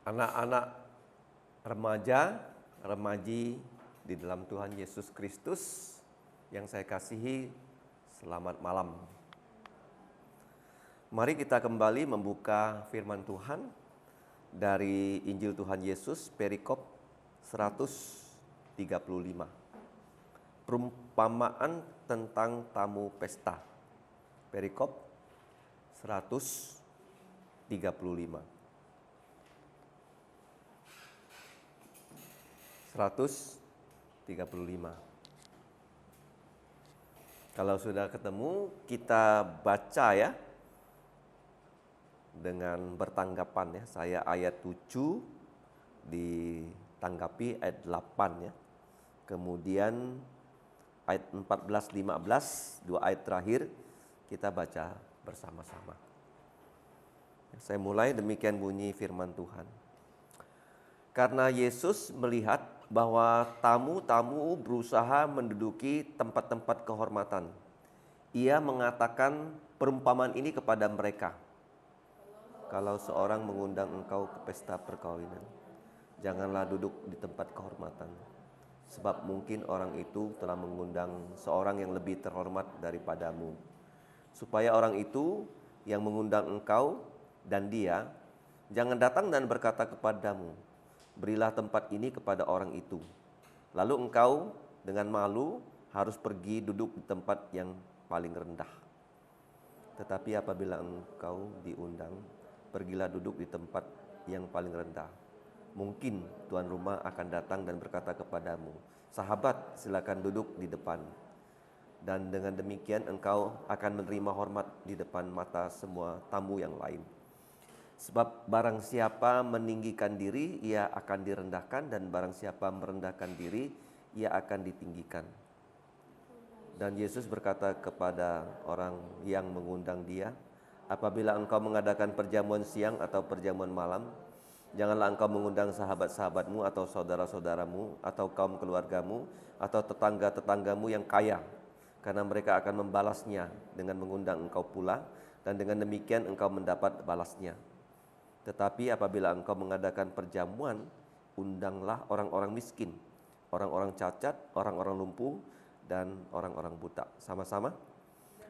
Anak-anak remaja, remaji di dalam Tuhan Yesus Kristus yang saya kasihi, selamat malam. Mari kita kembali membuka firman Tuhan dari Injil Tuhan Yesus, perikop 135. Perumpamaan tentang tamu pesta. Perikop 135. 135. Kalau sudah ketemu, kita baca ya dengan bertanggapan ya. Saya ayat 7 ditanggapi ayat 8 ya. Kemudian ayat 14, 15, dua ayat terakhir kita baca bersama-sama. Saya mulai, demikian bunyi firman Tuhan. Karena Yesus melihat bahwa tamu-tamu berusaha menduduki tempat-tempat kehormatan, Ia mengatakan perumpamaan ini kepada mereka. Kalau seorang mengundang engkau ke pesta perkawinan, janganlah duduk di tempat kehormatan, sebab mungkin orang itu telah mengundang seorang yang lebih terhormat daripadamu. Supaya orang itu yang mengundang engkau dan dia jangan datang dan berkata kepadamu, berilah tempat ini kepada orang itu. Lalu engkau dengan malu harus pergi duduk di tempat yang paling rendah. Tetapi apabila engkau diundang, pergilah duduk di tempat yang paling rendah. Mungkin tuan rumah akan datang dan berkata kepadamu, sahabat, silakan duduk di depan. Dan dengan demikian engkau akan menerima hormat di depan mata semua tamu yang lain. Sebab barang siapa meninggikan diri, ia akan direndahkan, dan barang siapa merendahkan diri, ia akan ditinggikan. Dan Yesus berkata kepada orang yang mengundang dia, apabila engkau mengadakan perjamuan siang atau perjamuan malam, janganlah engkau mengundang sahabat-sahabatmu atau saudara-saudaramu atau kaum keluargamu atau tetangga-tetanggamu yang kaya, karena mereka akan membalasnya dengan mengundang engkau pula, dan dengan demikian engkau mendapat balasnya. Tetapi apabila engkau mengadakan perjamuan, undanglah orang-orang miskin, orang-orang cacat, orang-orang lumpuh, dan orang-orang buta. Sama-sama.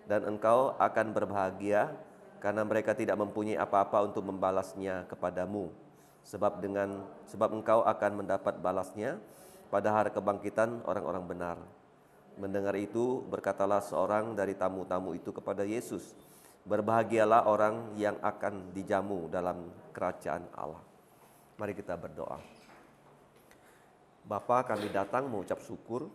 Dan engkau akan berbahagia karena mereka tidak mempunyai apa-apa untuk membalasnya kepadamu. Sebab engkau akan mendapat balasnya pada hari kebangkitan orang-orang benar. Mendengar itu, berkatalah seorang dari tamu-tamu itu kepada Yesus, berbahagialah orang yang akan dijamu dalam kerajaan Allah. Mari kita berdoa. Bapa, kami datang mengucap syukur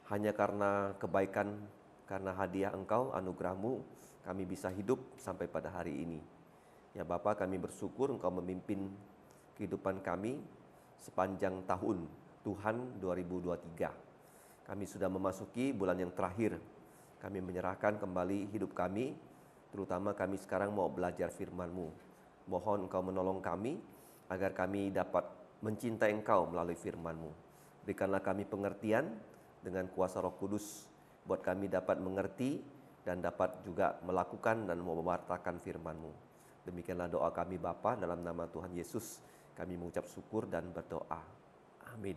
hanya karena kebaikan, karena hadiah Engkau, anugerah-Mu, kami bisa hidup sampai pada hari ini. Ya Bapa, kami bersyukur Engkau memimpin kehidupan kami sepanjang tahun Tuhan 2023. Kami sudah memasuki bulan yang terakhir. Kami menyerahkan kembali hidup kami, terutama kami sekarang mau belajar firman-Mu. Mohon Engkau menolong kami agar kami dapat mencintai Engkau melalui firman-Mu. Berikanlah kami pengertian dengan kuasa Roh Kudus, buat kami dapat mengerti dan dapat juga melakukan dan mewartakan firman-Mu. Demikianlah doa kami Bapa, dalam nama Tuhan Yesus kami mengucap syukur dan berdoa. Amin.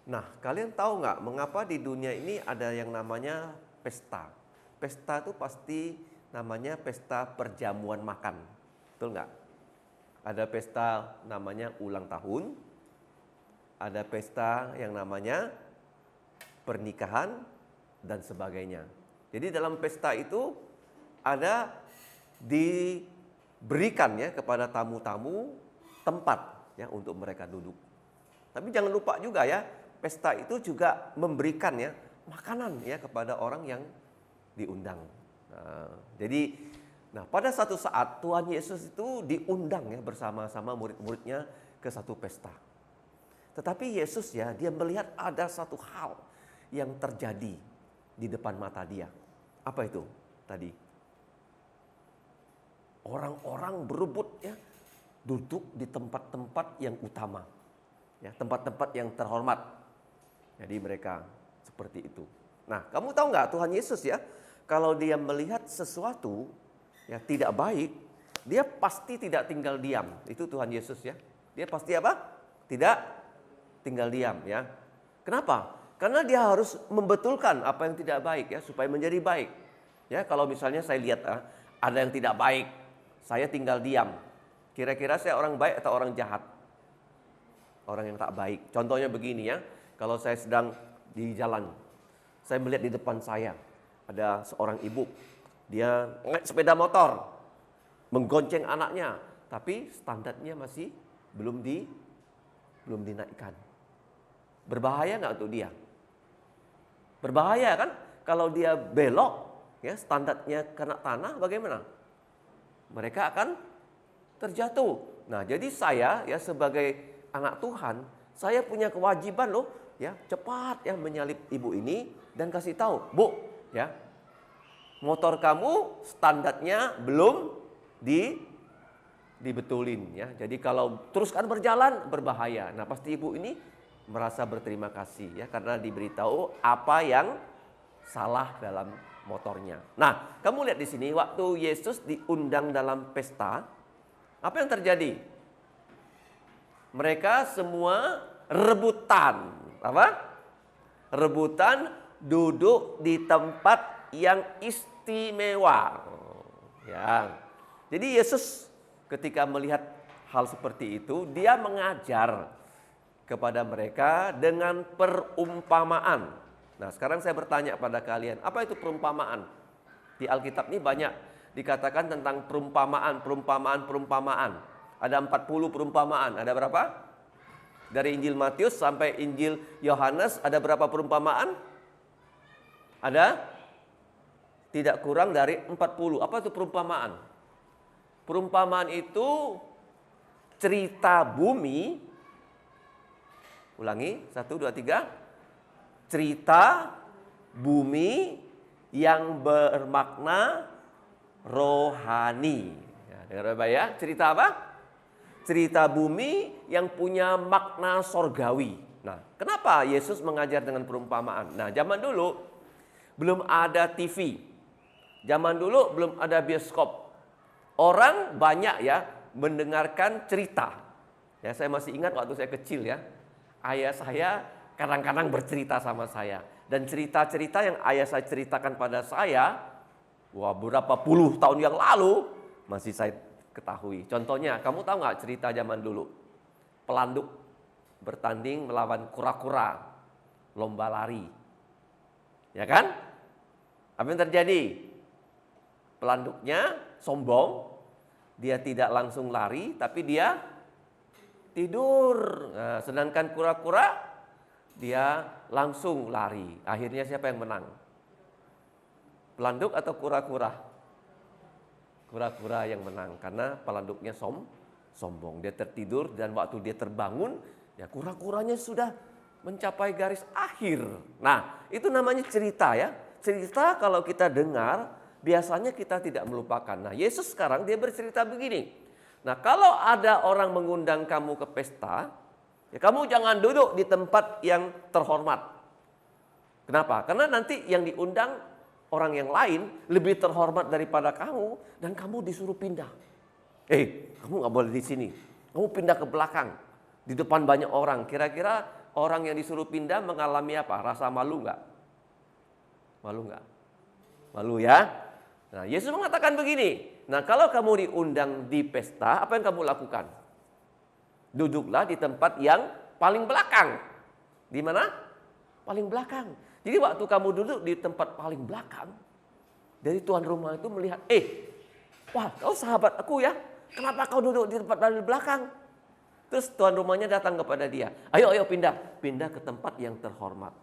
Nah, kalian tahu nggak mengapa di dunia ini ada yang namanya pesta? Pesta itu pasti namanya pesta perjamuan makan, betul nggak? Ada pesta namanya ulang tahun, ada pesta yang namanya pernikahan, dan sebagainya. Jadi dalam pesta itu ada diberikan ya kepada tamu-tamu tempat ya untuk mereka duduk. Tapi jangan lupa juga ya, pesta itu juga memberikan ya makanan ya kepada orang yang diundang. Nah, pada satu saat Tuhan Yesus itu diundang ya bersama-sama murid-muridnya ke satu pesta. Tetapi Yesus ya, dia melihat ada satu hal yang terjadi di depan mata dia. Apa itu tadi? Orang-orang berebut ya duduk di tempat-tempat yang utama. Ya, tempat-tempat yang terhormat. Jadi mereka seperti itu. Nah, kamu tahu nggak Tuhan Yesus ya, kalau dia melihat sesuatu ya tidak baik, dia pasti tidak tinggal diam. Itu Tuhan Yesus ya. Dia pasti apa? Tidak tinggal diam ya. Kenapa? Karena dia harus membetulkan apa yang tidak baik ya, supaya menjadi baik. Ya, kalau misalnya saya lihat ada yang tidak baik, saya tinggal diam. Kira-kira saya orang baik atau orang jahat? Orang yang tak baik. Contohnya begini ya, kalau saya sedang di jalan, saya melihat di depan saya ada seorang ibu, dia naik sepeda motor, menggonceng anaknya, tapi standarnya masih belum dinaikkan. Berbahaya nggak untuk dia? Berbahaya kan? Kalau dia belok, ya standarnya kena tanah, bagaimana? Mereka akan terjatuh. Nah, jadi saya ya sebagai anak Tuhan, saya punya kewajiban loh, ya cepat ya menyalip ibu ini dan kasih tahu, Bu, ya motor kamu standarnya belum dibetulin ya. Jadi kalau teruskan berjalan berbahaya. Nah, pasti ibu ini merasa berterima kasih ya karena diberitahu apa yang salah dalam motornya. Nah, kamu lihat di sini waktu Yesus diundang dalam pesta, apa yang terjadi? Mereka semua rebutan, apa? Rebutan duduk di tempat yang istimewa. Ya. Jadi Yesus ketika melihat hal seperti itu, dia mengajar kepada mereka dengan perumpamaan. Nah, sekarang saya bertanya pada kalian, apa itu perumpamaan? Di Alkitab ini banyak dikatakan tentang perumpamaan. Ada 40 perumpamaan. Ada berapa? Dari Injil Matius sampai Injil Yohanes ada berapa perumpamaan? Ada tidak kurang dari 40. Apa itu perumpamaan? Perumpamaan itu cerita bumi. Ulangi, 1, 2, 3. Cerita bumi yang bermakna rohani. Ya, dengar Bapak ya, cerita apa? Cerita bumi yang punya makna sorgawi. Nah, kenapa Yesus mengajar dengan perumpamaan? Nah, zaman dulu belum ada TV. Zaman dulu belum ada bioskop. Orang banyak ya mendengarkan cerita. Ya, saya masih ingat waktu saya kecil ya. Ayah saya kadang-kadang bercerita sama saya. Dan cerita-cerita yang ayah saya ceritakan pada saya, wah berapa puluh tahun yang lalu masih saya ketahui. Contohnya, kamu tahu nggak cerita zaman dulu? Pelanduk bertanding melawan kura-kura, lomba lari. Ya kan? Apa yang terjadi? Pelanduknya sombong, dia tidak langsung lari, tapi dia tidur. Nah, sedangkan kura-kura, dia langsung lari. Akhirnya siapa yang menang? Pelanduk atau kura-kura? Kura-kura yang menang karena pelanduknya sombong. Dia tertidur dan waktu dia terbangun, ya kura-kuranya sudah mencapai garis akhir. Nah, itu namanya cerita ya. Cerita kalau kita dengar, biasanya kita tidak melupakan. Nah, Yesus sekarang dia bercerita begini. Nah, kalau ada orang mengundang kamu ke pesta, ya kamu jangan duduk di tempat yang terhormat. Kenapa? Karena nanti yang diundang orang yang lain lebih terhormat daripada kamu dan kamu disuruh pindah. Kamu nggak boleh di sini. Kamu pindah ke belakang. Di depan banyak orang. Kira-kira orang yang disuruh pindah mengalami apa? Rasa malu nggak? Malu nggak? Malu ya? Nah, Yesus mengatakan begini. Nah, kalau kamu diundang di pesta, apa yang kamu lakukan? Duduklah di tempat yang paling belakang. Di mana? Paling belakang. Jadi waktu kamu duduk di tempat paling belakang, dari tuan rumah itu melihat, wah kau sahabat aku ya, kenapa kau duduk di tempat paling belakang? Terus tuan rumahnya datang kepada dia, ayo pindah ke tempat yang terhormat.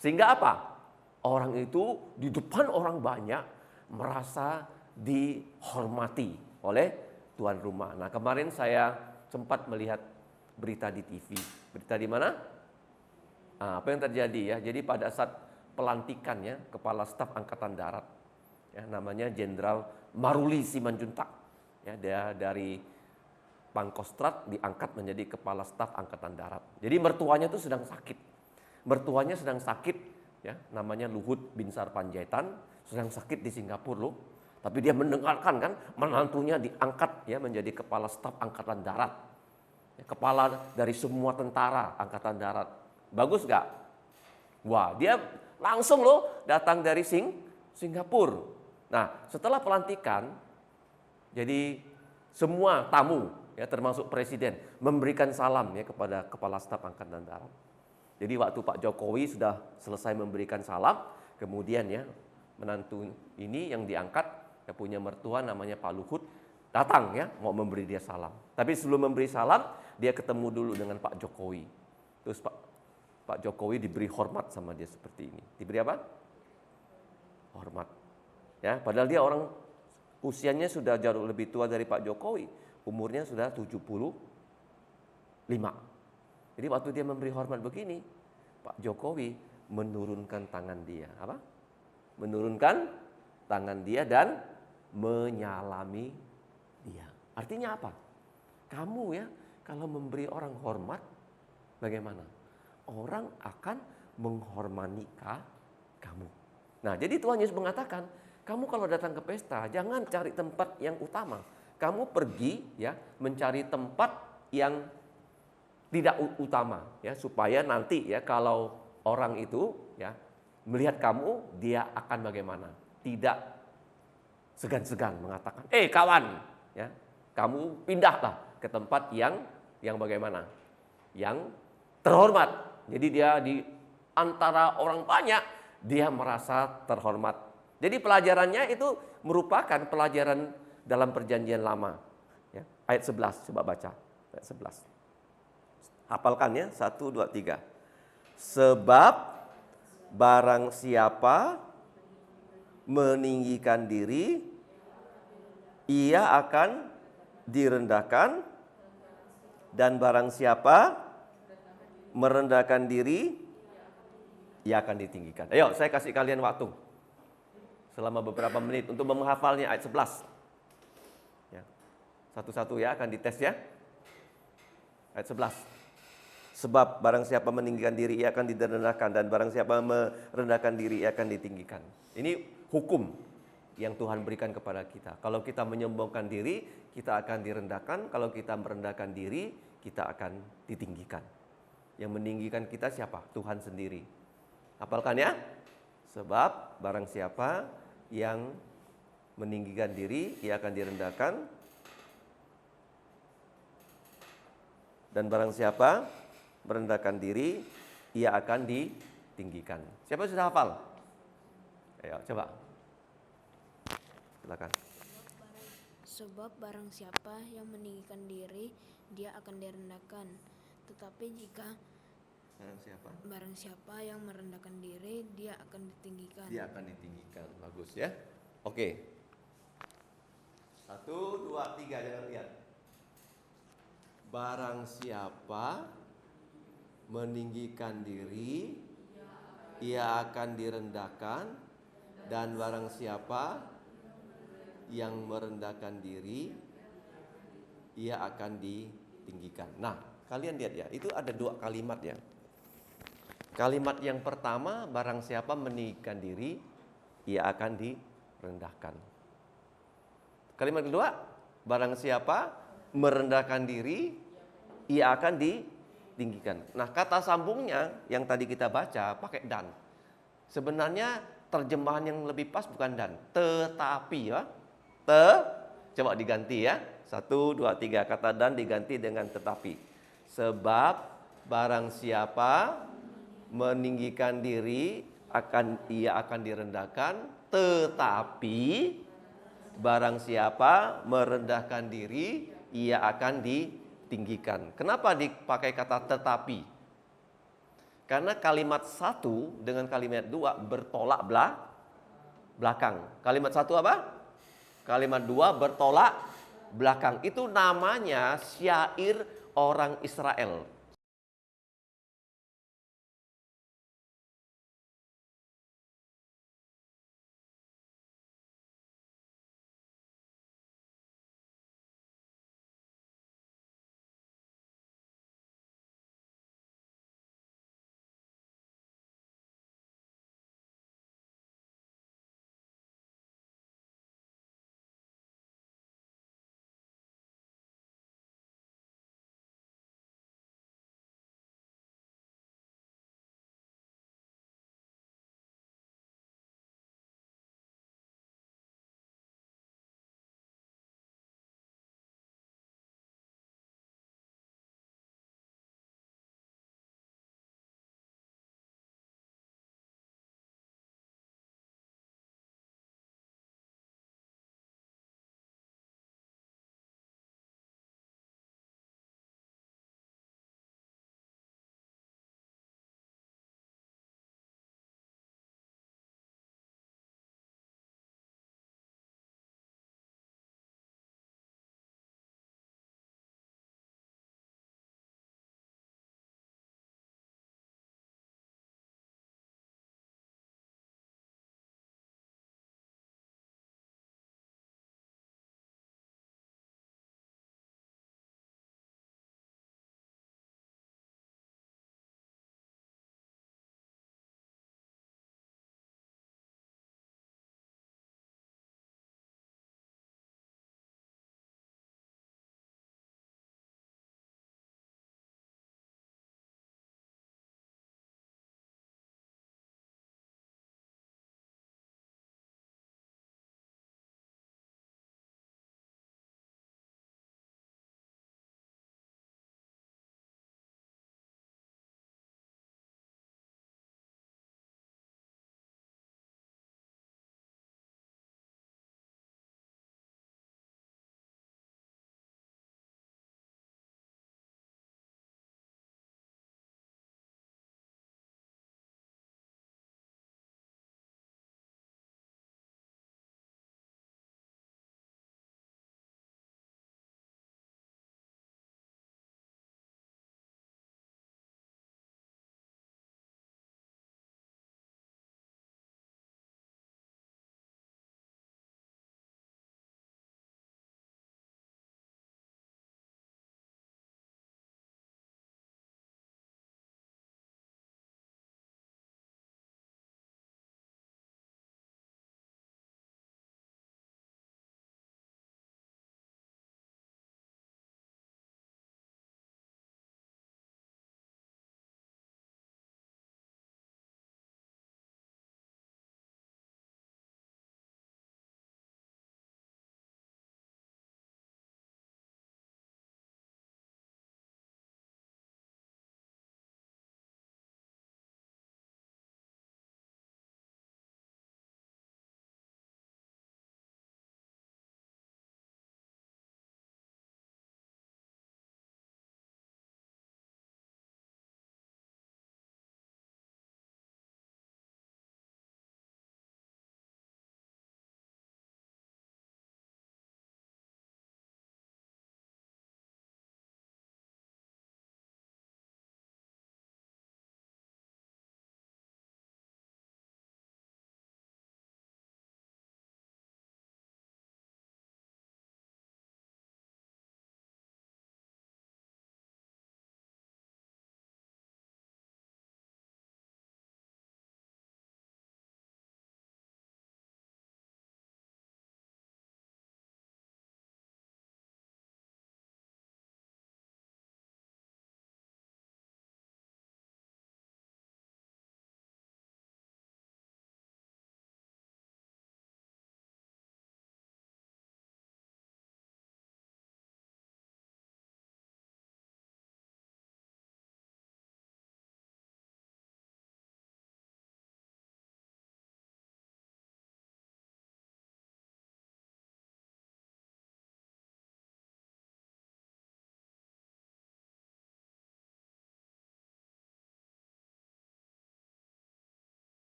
Sehingga apa? Orang itu di depan orang banyak merasa dihormati oleh tuan rumah. Nah, kemarin saya sempat melihat berita di TV. Berita di mana? Nah, apa yang terjadi ya? Jadi pada saat pelantikan ya Kepala Staf Angkatan Darat, ya namanya Jenderal Maruli Simanjuntak, ya dia dari Pangkostrat diangkat menjadi Kepala Staf Angkatan Darat. Jadi mertuanya itu sedang sakit. Mertuanya sedang sakit, ya namanya Luhut Binsar Panjaitan, sedang sakit di Singapura loh. Tapi dia mendengarkan kan, menantunya diangkat ya menjadi kepala staf angkatan darat. Kepala dari semua tentara angkatan darat. Bagus gak? Wah, dia langsung loh datang dari Singapura. Nah, setelah pelantikan, jadi semua tamu ya termasuk presiden memberikan salam ya kepada kepala staf angkatan darat. Jadi waktu Pak Jokowi sudah selesai memberikan salam, kemudian ya menantu ini yang diangkat, yang punya mertua namanya Pak Luhut, datang ya mau memberi dia salam. Tapi sebelum memberi salam, dia ketemu dulu dengan Pak Jokowi. Terus Pak Jokowi diberi hormat sama dia seperti ini. Diberi apa? Hormat. Ya, padahal dia orang usianya sudah jauh lebih tua dari Pak Jokowi. Umurnya sudah 75. Jadi waktu dia memberi hormat begini, Pak Jokowi menurunkan tangan dia. Apa? Menurunkan tangan dia dan menyalami dia. Artinya apa? Kamu ya, kalau memberi orang hormat, bagaimana? Orang akan menghormati kamu. Nah, jadi Tuhan Yesus mengatakan, kamu kalau datang ke pesta, jangan cari tempat yang utama. Kamu pergi ya, mencari tempat yang tidak utama ya, supaya nanti ya kalau orang itu ya melihat kamu, dia akan bagaimana? Tidak segan-segan mengatakan, kawan, ya, kamu pindahlah ke tempat yang bagaimana? Yang terhormat. Jadi dia di antara orang banyak, dia merasa terhormat. Jadi pelajarannya itu merupakan pelajaran dalam perjanjian lama. Ya, ayat 11, coba baca. Ayat 11. Hafalkan ya, 1, 2, 3. Sebab barang siapa meninggikan diri, ia akan direndahkan, dan barang siapa merendahkan diri, ia akan ditinggikan. Ayo, saya kasih kalian waktu selama beberapa menit untuk menghafalnya ayat 11. Ya. Satu-satu ya, akan dites ya. Ayat 11. Sebab barang siapa meninggikan diri, ia akan direndahkan, dan barang siapa merendahkan diri, ia akan ditinggikan. Ini hukum yang Tuhan berikan kepada kita. Kalau kita menyombongkan diri, kita akan direndahkan. Kalau kita merendahkan diri, kita akan ditinggikan. Yang meninggikan kita siapa? Tuhan sendiri. Hafalkan ya. Sebab barang siapa yang meninggikan diri, ia akan direndahkan. Dan barang siapa merendahkan diri, ia akan ditinggikan. Siapa sudah hafal? Ayo, coba. Silakan. Sebab barang siapa yang meninggikan diri, dia akan direndahkan. Tetapi jika barang siapa yang merendahkan diri, dia akan ditinggikan. Dia akan ditinggikan. Bagus ya. Oke. 1, 2, 3, jangan lihat. Barang siapa meninggikan diri, ia akan direndahkan, dan barang siapa yang merendahkan diri, ia akan ditinggikan. Nah, kalian lihat ya, itu ada 2 kalimat ya. Kalimat yang pertama, barang siapa meninggikan diri, ia akan direndahkan. Kalimat kedua, barang siapa merendahkan diri, ia akan ditinggikan. Nah, kata sambungnya yang tadi kita baca pakai dan. Sebenarnya terjemahan yang lebih pas bukan dan, tetapi ya. Coba diganti ya. 1, 2, 3, kata dan diganti dengan tetapi. Sebab barang siapa meninggikan diri, ia akan direndahkan, tetapi barang siapa merendahkan diri, ia akan ditinggikan. Kenapa dipakai kata tetapi? Karena kalimat 1 dengan kalimat 2 bertolak belakang. Kalimat 1 apa? Kalimat 2 bertolak belakang. Itu namanya syair orang Israel.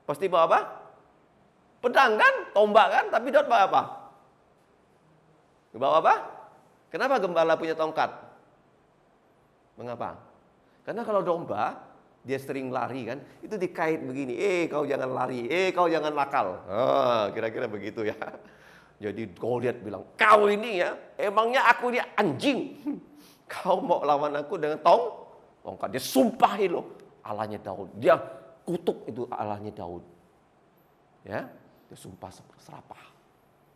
Pasti bawa apa? Pedang kan, tombak kan, tapi Daud bawa apa? Bawa apa? Kenapa gembala punya tongkat? Mengapa? Karena kalau domba, dia sering lari kan, itu dikait begini, kau jangan lari, kau jangan nakal. Kira-kira begitu ya. Jadi Goliat bilang, kau ini ya, emangnya aku ini anjing. Kau mau lawan aku dengan tongkat. Dia sumpahin loh, Allahnya Daud. Dia kutuk itu Allahnya Daud. Ya, dia sumpah serapah.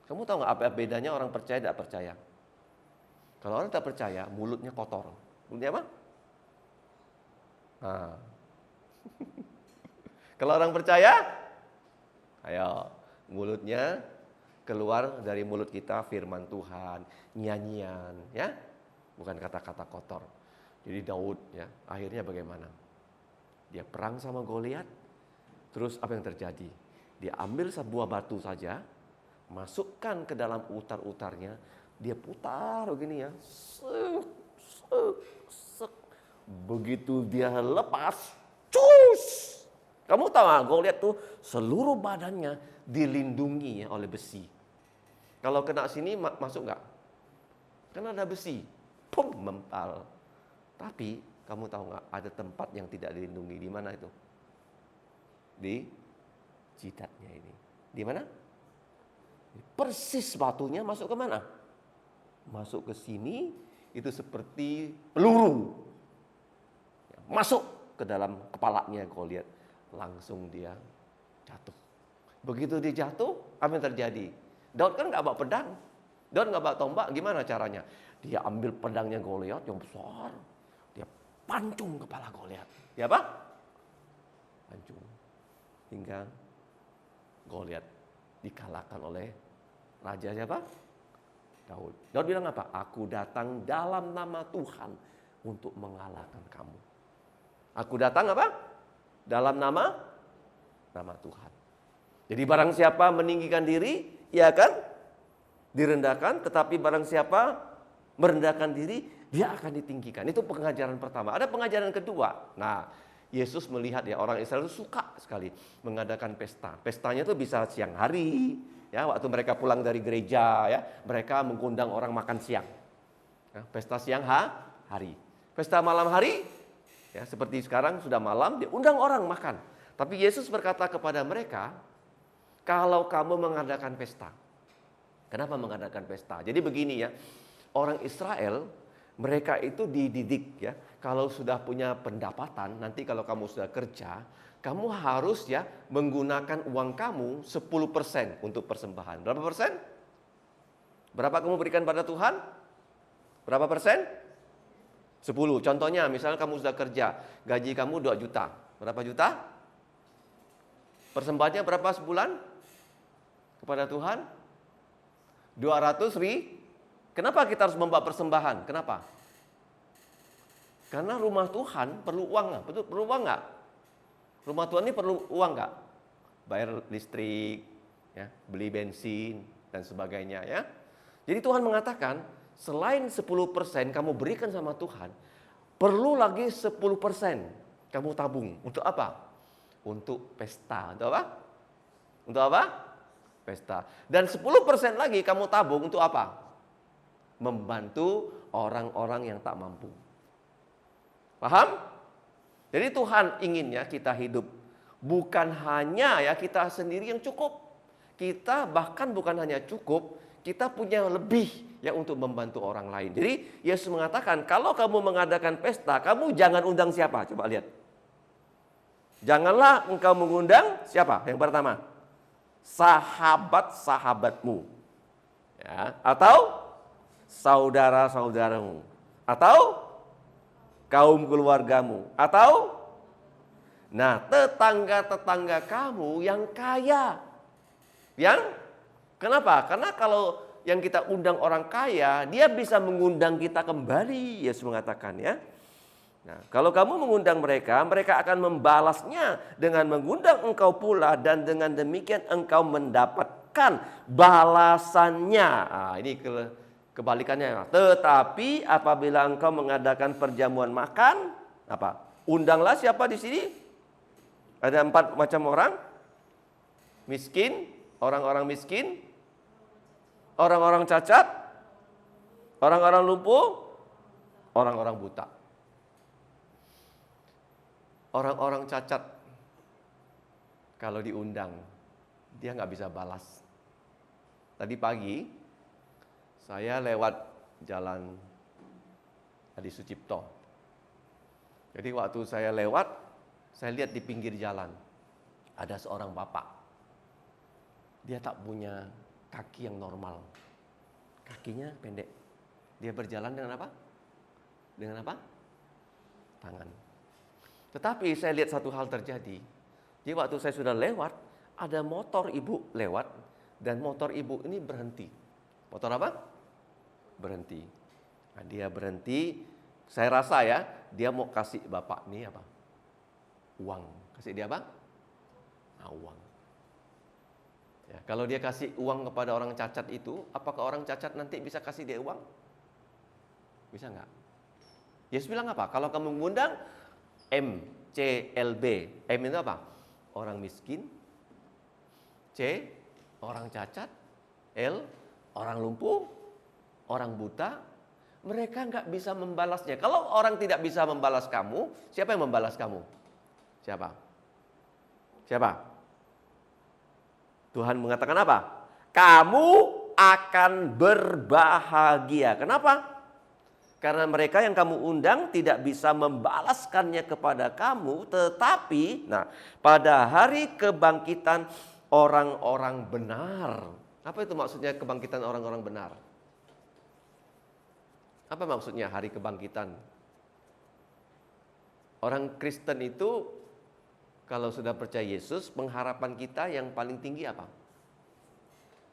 Kamu tahu nggak apa bedanya orang percaya dan tidak percaya? Kalau orang tak percaya, mulutnya kotor. Mulutnya apa? Kalau orang percaya, ayo, mulutnya keluar dari mulut kita firman Tuhan, nyanyian, ya, bukan kata-kata kotor. Jadi Daud, ya, akhirnya bagaimana? Dia perang sama Goliat, terus apa yang terjadi? Dia ambil sebuah batu saja, masukkan ke dalam utar-utarnya, dia putar begini ya, begitu dia lepas, cus. Kamu tahu nggak, Goliat tuh seluruh badannya dilindungi ya oleh besi. Kalau kena sini masuk nggak? Karena ada besi, pum, mempal. Tapi kamu tahu nggak, ada tempat yang tidak dilindungi. Di mana itu? Di jidatnya ini. Di mana? Persis batunya masuk ke mana? Masuk ke sini, itu seperti peluru. Masuk ke dalam kepalanya Goliat. Langsung dia jatuh. Begitu dia jatuh, apa yang terjadi? Daud kan nggak bawa pedang, Daud nggak bawa tombak. Gimana caranya? Dia ambil pedangnya Goliat yang besar, dia pancung kepala Goliat. Dia apa? Pancung. Hingga Goliat dikalahkan oleh raja siapa? Daud. Daud bilang apa? Aku datang dalam nama Tuhan untuk mengalahkan kamu. Aku datang apa? Dalam nama Tuhan. Jadi barang siapa meninggikan diri, ia akan direndahkan. Tetapi barang siapa merendahkan diri, dia akan ditinggikan. Itu pengajaran pertama. Ada pengajaran kedua. Nah, Yesus melihat ya, orang Israel itu suka sekali mengadakan pesta. Pestanya itu bisa siang hari, ya, waktu mereka pulang dari gereja, ya, mereka mengundang orang makan siang. Ya, pesta siang hari. Pesta malam hari, ya, seperti sekarang sudah malam, dia undang orang makan. Tapi Yesus berkata kepada mereka, kalau kamu mengadakan pesta. Kenapa mengadakan pesta? Jadi begini ya, orang Israel, mereka itu dididik ya, kalau sudah punya pendapatan, nanti kalau kamu sudah kerja, kamu harus ya menggunakan uang kamu 10% untuk persembahan. Berapa persen? Berapa kamu berikan pada Tuhan? Berapa persen? 10. Contohnya, misalnya kamu sudah kerja, gaji kamu 2 juta. Berapa juta? Persembahannya berapa sebulan? Kepada Tuhan? 200 ribu. Kenapa kita harus membawa persembahan? Kenapa? Karena rumah Tuhan perlu uang nggak? Betul, perlu uang nggak? Rumah Tuhan ini perlu uang nggak? Bayar listrik, ya, beli bensin, dan sebagainya. Ya. Jadi Tuhan mengatakan, selain 10% kamu berikan sama Tuhan, perlu lagi 10% kamu tabung. Untuk apa? Untuk pesta. Untuk apa? Untuk apa? Pesta. Dan 10% lagi kamu tabung untuk apa? Membantu orang-orang yang tak mampu. Paham? Jadi Tuhan inginnya kita hidup bukan hanya ya kita sendiri yang cukup. Kita bahkan bukan hanya cukup, kita punya lebih ya untuk membantu orang lain. Jadi Yesus mengatakan, kalau kamu mengadakan pesta, kamu jangan undang siapa? Coba lihat. Janganlah engkau mengundang siapa? Yang pertama, sahabat-sahabatmu, ya, atau saudara-saudaramu, atau kaum keluargamu, atau tetangga-tetangga kamu yang kaya. Kenapa? Karena kalau yang kita undang orang kaya, dia bisa mengundang kita kembali, Yesus mengatakan ya. Nah, kalau kamu mengundang mereka, mereka akan membalasnya dengan mengundang engkau pula, dan dengan demikian engkau mendapatkan balasannya. Nah, ini kebalikannya. Tetapi apabila engkau mengadakan perjamuan makan, apa? Undanglah siapa di sini? Ada 4 macam orang. Miskin, orang-orang miskin, orang-orang cacat, orang-orang lumpuh, orang-orang buta. Orang-orang cacat, kalau diundang, dia nggak bisa balas. Tadi pagi, saya lewat jalan Adi Sucipto. Jadi waktu saya lewat, saya lihat di pinggir jalan, ada seorang bapak. Dia tak punya kaki yang normal. Kakinya pendek. Dia berjalan dengan apa? Dengan apa? Tangan. Tetapi saya lihat satu hal terjadi. Jadi waktu saya sudah lewat, ada motor ibu lewat, dan motor ibu ini berhenti. Motor apa? Berhenti. Nah, dia berhenti, saya rasa ya, dia mau kasih bapak ini apa? Uang. Kasih dia apa? Nah, uang. Ya, kalau dia kasih uang kepada orang cacat itu, apakah orang cacat nanti bisa kasih dia uang? Bisa nggak? Yesus bilang apa? Kalau kamu mengundang M, C, L, B. M itu apa? Orang miskin. C, orang cacat. L, orang lumpuh. Orang buta. Mereka nggak bisa membalasnya. Kalau orang tidak bisa membalas kamu, siapa yang membalas kamu? Siapa? Siapa? Tuhan mengatakan apa? Kamu akan berbahagia. Kenapa? Karena mereka yang kamu undang tidak bisa membalaskannya kepada kamu, tetapi pada hari kebangkitan orang-orang benar. Apa itu maksudnya kebangkitan orang-orang benar? Apa maksudnya hari kebangkitan? Orang Kristen itu kalau sudah percaya Yesus, pengharapan kita yang paling tinggi apa?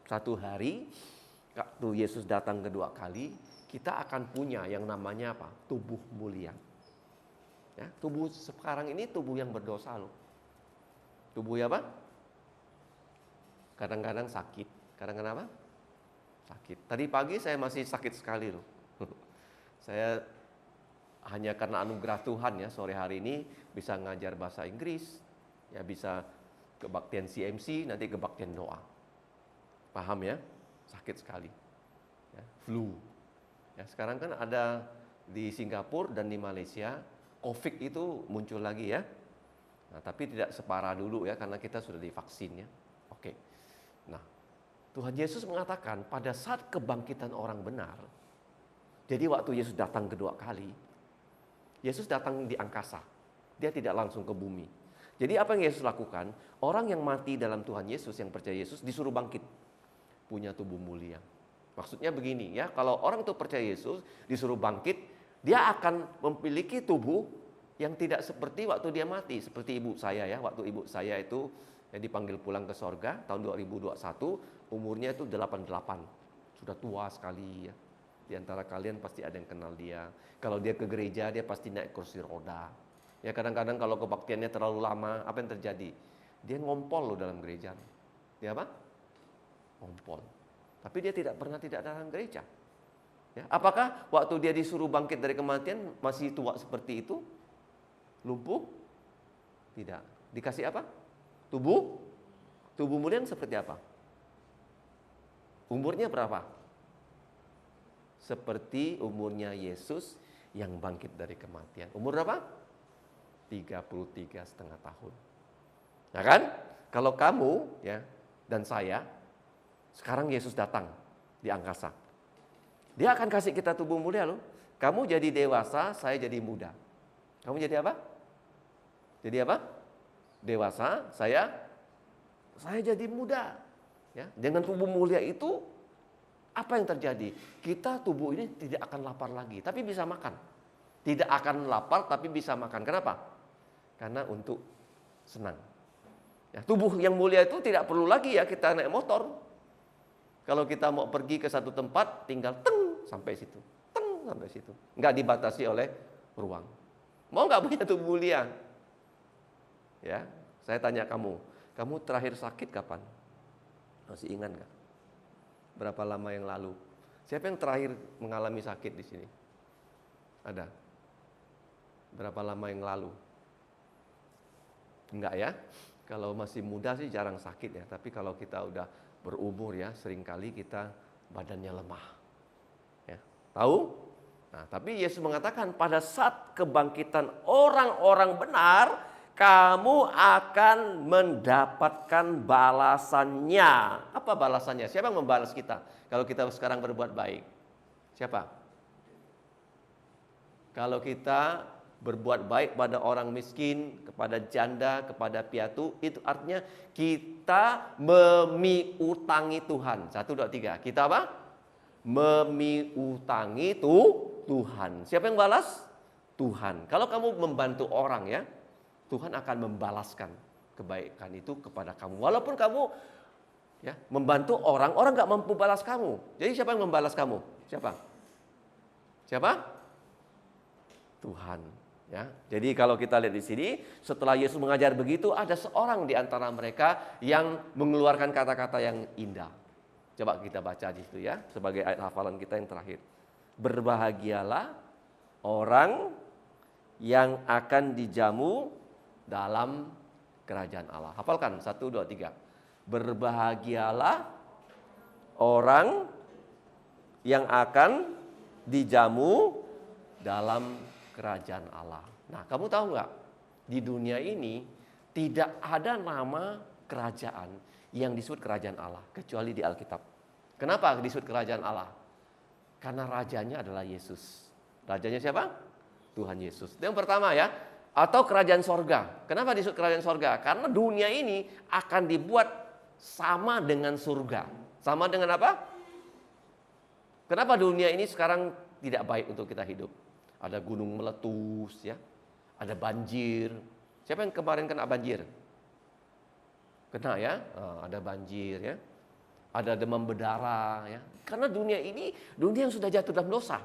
Satu hari, waktu Yesus datang kedua kali, kita akan punya yang namanya apa? Tubuh mulia. Ya, tubuh sekarang ini tubuh yang berdosa loh. Tubuh apa? Kadang-kadang sakit. Kadang-kadang apa? Sakit. Tadi pagi saya masih sakit sekali loh. Saya hanya karena anugerah Tuhan ya, sore hari ini bisa ngajar bahasa Inggris, ya bisa kebaktian CMC, nanti kebaktian doa. Paham ya? Sakit sekali. Ya, flu. Ya, sekarang kan ada di Singapura dan di Malaysia, COVID itu muncul lagi ya. Nah, tapi tidak separah dulu ya, karena kita sudah divaksin ya. Oke. Nah, Tuhan Yesus mengatakan pada saat kebangkitan orang benar, jadi waktu Yesus datang kedua kali, Yesus datang di angkasa. Dia tidak langsung ke bumi. Jadi apa yang Yesus lakukan? Orang yang mati dalam Tuhan Yesus, yang percaya Yesus, disuruh bangkit. Punya tubuh mulia. Maksudnya begini ya, kalau orang itu percaya Yesus, disuruh bangkit, dia akan memiliki tubuh yang tidak seperti waktu dia mati. Seperti ibu saya ya, waktu ibu saya itu dipanggil pulang ke sorga tahun 2021, umurnya itu 88. Sudah tua sekali ya. Di antara kalian pasti ada yang kenal dia. Kalau dia ke gereja, dia pasti naik kursi roda. Ya kadang-kadang kalau kebaktiannya terlalu lama, apa yang terjadi? Dia ngompol loh dalam gereja. Dia apa? Ngompol. Tapi dia tidak pernah tidak datang gereja. Ya, apakah waktu dia disuruh bangkit dari kematian masih tua seperti itu? Lumpuh? Tidak. Dikasih apa? Tubuh? Tubuh mulia seperti apa? Umurnya berapa? Seperti umurnya Yesus yang bangkit dari kematian. Umur berapa? 33,5 tahun. Nah kan? Kalau kamu ya dan saya, sekarang Yesus datang di angkasa. Dia akan kasih kita tubuh mulia loh. Kamu jadi dewasa, saya jadi muda. Kamu jadi apa? Jadi apa? Dewasa, saya jadi muda. Ya, dengan tubuh mulia itu apa yang terjadi? Kita tubuh ini tidak akan lapar lagi, tapi bisa makan. Tidak akan lapar tapi bisa makan. Kenapa? Karena untuk senang. Ya, tubuh yang mulia itu tidak perlu lagi ya kita naik motor. Kalau kita mau pergi ke satu tempat, tinggal teng sampai situ, teng sampai situ. Nggak dibatasi oleh ruang. Mau nggak punya tubuh mulia? Ya, saya tanya kamu terakhir sakit kapan? Masih ingat nggak? Berapa lama yang lalu? Siapa yang terakhir mengalami sakit di sini? Ada? Berapa lama yang lalu? Enggak ya? Kalau masih muda sih jarang sakit ya, tapi kalau kita udah berumur ya, seringkali kita badannya lemah. Ya, tahu? Nah, tapi Yesus mengatakan pada saat kebangkitan orang-orang benar, kamu akan mendapatkan balasannya. Apa balasannya? Siapa yang membalas kita kalau kita sekarang berbuat baik? Siapa? Kalau kita berbuat baik pada orang miskin, kepada janda, kepada piatu, itu artinya kita memiutangi Tuhan. 1, 2, 3. Kita apa? Memiutangi Tuhan. Siapa yang balas? Tuhan. Kalau kamu membantu orang ya, Tuhan akan membalaskan kebaikan itu kepada kamu. Walaupun kamu ya membantu orang nggak mampu balas kamu. Jadi siapa yang membalas kamu? Siapa? Tuhan. Ya, jadi kalau kita lihat di sini, setelah Yesus mengajar begitu, ada seorang di antara mereka yang mengeluarkan kata-kata yang indah. Coba kita baca di situ ya, sebagai ayat hafalan kita yang terakhir. Berbahagialah orang yang akan dijamu dalam kerajaan Allah. Hafalkan 1, 2, 3. Berbahagialah orang yang akan dijamu dalam kerajaan Allah. Nah, kamu tahu nggak? Di dunia ini tidak ada nama kerajaan yang disebut kerajaan Allah kecuali di Alkitab. Kenapa disebut kerajaan Allah? Karena rajanya adalah Yesus. Rajanya siapa? Tuhan Yesus. Itu yang pertama ya. Atau kerajaan sorga. Kenapa disebut kerajaan sorga? Karena dunia ini akan dibuat sama dengan surga. Sama dengan apa? Kenapa dunia ini sekarang tidak baik untuk kita hidup? Ada gunung meletus ya, ada banjir. Siapa yang kemarin kena banjir? Kena ya, ada banjir ya, ada demam berdarah ya. Karena dunia ini dunia yang sudah jatuh dalam dosa,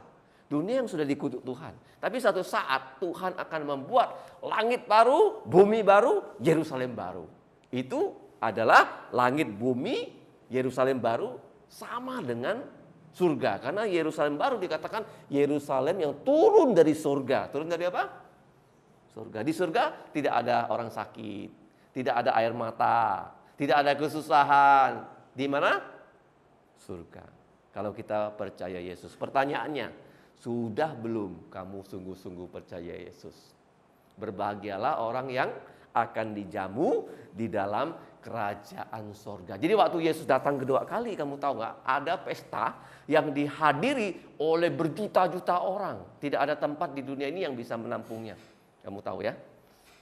dunia yang sudah dikutuk Tuhan. Tapi satu saat Tuhan akan membuat langit baru, bumi baru, Yerusalem baru. Itu adalah langit bumi, Yerusalem baru sama dengan surga, karena Yerusalem baru dikatakan Yerusalem yang turun dari surga. Turun dari apa? Surga. Di surga tidak ada orang sakit, tidak ada air mata, tidak ada kesusahan. Di mana? Surga. Kalau kita percaya Yesus. Pertanyaannya, sudah belum kamu sungguh-sungguh percaya Yesus? Berbahagialah orang yang akan dijamu di dalam kerajaan sorga. Jadi waktu Yesus datang kedua kali, kamu tahu nggak? Ada pesta yang dihadiri oleh berjuta-juta orang. Tidak ada tempat di dunia ini yang bisa menampungnya. Kamu tahu ya?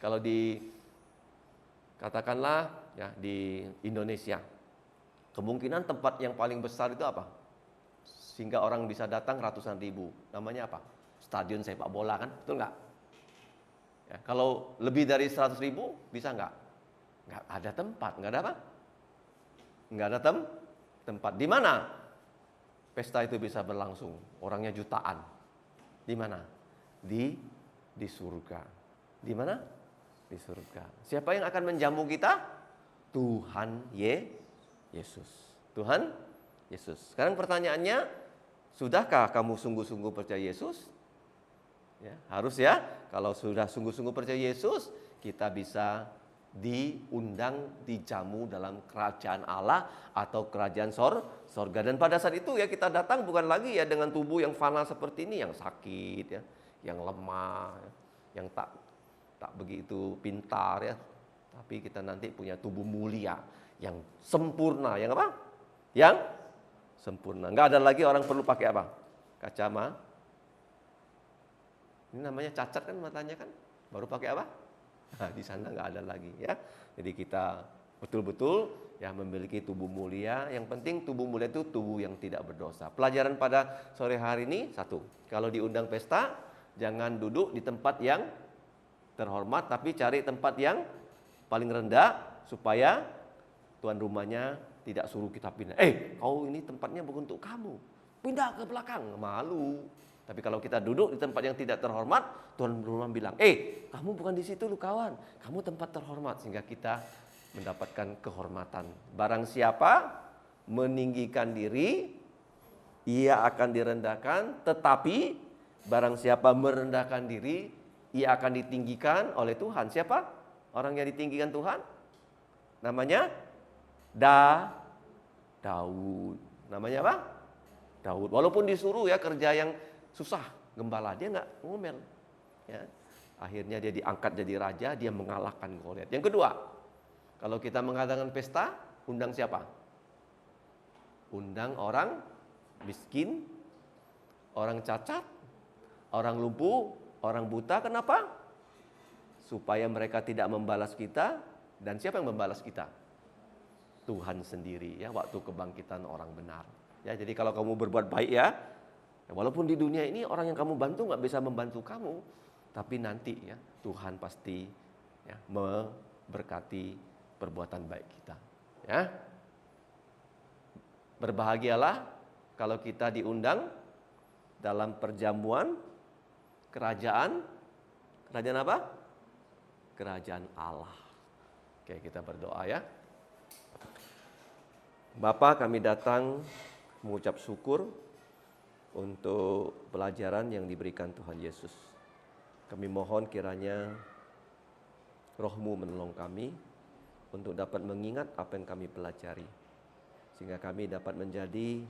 Kalau di katakanlah ya di Indonesia, kemungkinan tempat yang paling besar itu apa? Sehingga orang bisa datang ratusan ribu. Namanya apa? Stadion sepak bola kan? Betul nggak? Ya, kalau lebih dari 100 ribu bisa nggak? Nggak ada tempat, nggak ada apa? Nggak ada tempat. Di mana pesta itu bisa berlangsung? Orangnya jutaan. Di mana? Di surga. Di mana? Di surga. Siapa yang akan menjamu kita? Tuhan Yesus. Tuhan Yesus. Sekarang pertanyaannya, sudahkah kamu sungguh-sungguh percaya Yesus? Ya, harus ya. Kalau sudah sungguh-sungguh percaya Yesus, kita bisa diundang, dijamu dalam kerajaan Allah atau kerajaan sorga. Dan pada saat itu ya kita datang bukan lagi ya dengan tubuh yang fana seperti ini, yang sakit ya, yang lemah, yang tak begitu pintar ya. Tapi kita nanti punya tubuh mulia yang sempurna, yang apa? Yang sempurna. Enggak ada lagi orang perlu pakai apa? Kacamata. Ini namanya cacat kan matanya kan, baru pakai apa? Nah, di sana nggak ada lagi ya. Jadi kita betul-betul ya memiliki tubuh mulia. Yang penting tubuh mulia itu tubuh yang tidak berdosa. Pelajaran pada sore hari ini satu, kalau diundang pesta jangan duduk di tempat yang terhormat, tapi cari tempat yang paling rendah supaya tuan rumahnya tidak suruh kita pindah. Kau ini tempatnya bukan untuk kamu, pindah ke belakang, malu. Tapi kalau kita duduk di tempat yang tidak terhormat, tuan rumah bilang, kamu bukan di situ lu kawan, kamu tempat terhormat, sehingga kita mendapatkan kehormatan. Barang siapa meninggikan diri, ia akan direndahkan, tetapi barang siapa merendahkan diri, ia akan ditinggikan oleh Tuhan. Siapa orang yang ditinggikan Tuhan? Namanya Daud. Namanya apa? Daud. Walaupun disuruh ya kerja yang susah, gembala, dia nggak ngomel. Ya. Akhirnya dia diangkat jadi raja, dia mengalahkan Goliat. Yang kedua, kalau kita mengadakan pesta, undang siapa? Undang orang miskin, orang cacat, orang lumpuh, orang buta. Kenapa? Supaya mereka tidak membalas kita. Dan siapa yang membalas kita? Tuhan sendiri ya, waktu kebangkitan orang benar. Ya, jadi kalau kamu berbuat baik ya, walaupun di dunia ini orang yang kamu bantu nggak bisa membantu kamu, tapi nanti ya Tuhan pasti ya, memberkati perbuatan baik kita. Ya, berbahagialah kalau kita diundang dalam perjamuan kerajaan apa? Kerajaan Allah. Oke, kita berdoa ya. Bapa, kami datang mengucap syukur untuk pelajaran yang diberikan Tuhan Yesus. Kami mohon kiranya Roh-Mu menolong kami untuk dapat mengingat apa yang kami pelajari, sehingga kami dapat menjadi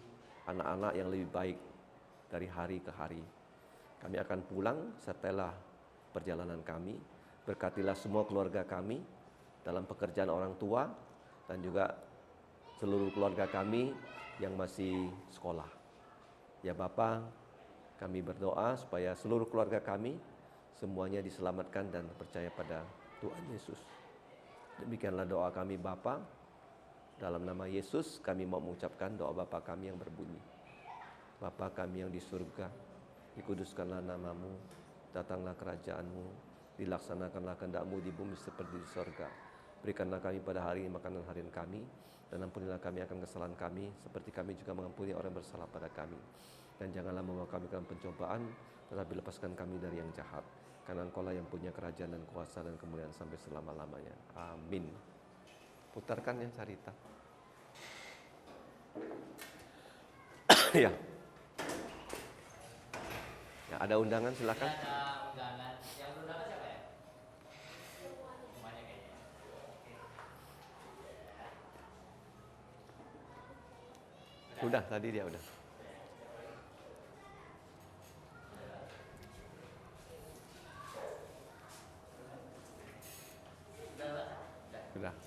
anak-anak yang lebih baik dari hari ke hari. Kami akan pulang setelah perjalanan kami. Berkatilah semua keluarga kami dalam pekerjaan orang tua dan juga seluruh keluarga kami yang masih sekolah. Ya Bapa, kami berdoa supaya seluruh keluarga kami semuanya diselamatkan dan percaya pada Tuhan Yesus. Demikianlah doa kami Bapa. Dalam nama Yesus kami mau mengucapkan doa Bapa kami yang berbunyi. Bapa kami yang di surga, dikuduskanlah namamu, datanglah kerajaan-Mu, dilaksanakanlah kehendak-Mu di bumi seperti di surga. Berikanlah kami pada hari ini makanan harian kami, dan ampunilah kami akan kesalahan kami, seperti kami juga mengampuni orang yang bersalah pada kami. Dan janganlah membawa kami ke dalam pencobaan, tetapi lepaskan kami dari yang jahat. Karena Engkau-lah yang punya kerajaan dan kuasa dan kemuliaan sampai selama-lamanya. Amin. Putarkan ya Carita. Ya. Ya, ada undangan silakan. Ada undangan. Yang undangan siapa ya? Semuanya kayaknya. Udah, tadi dia udah. Sudah.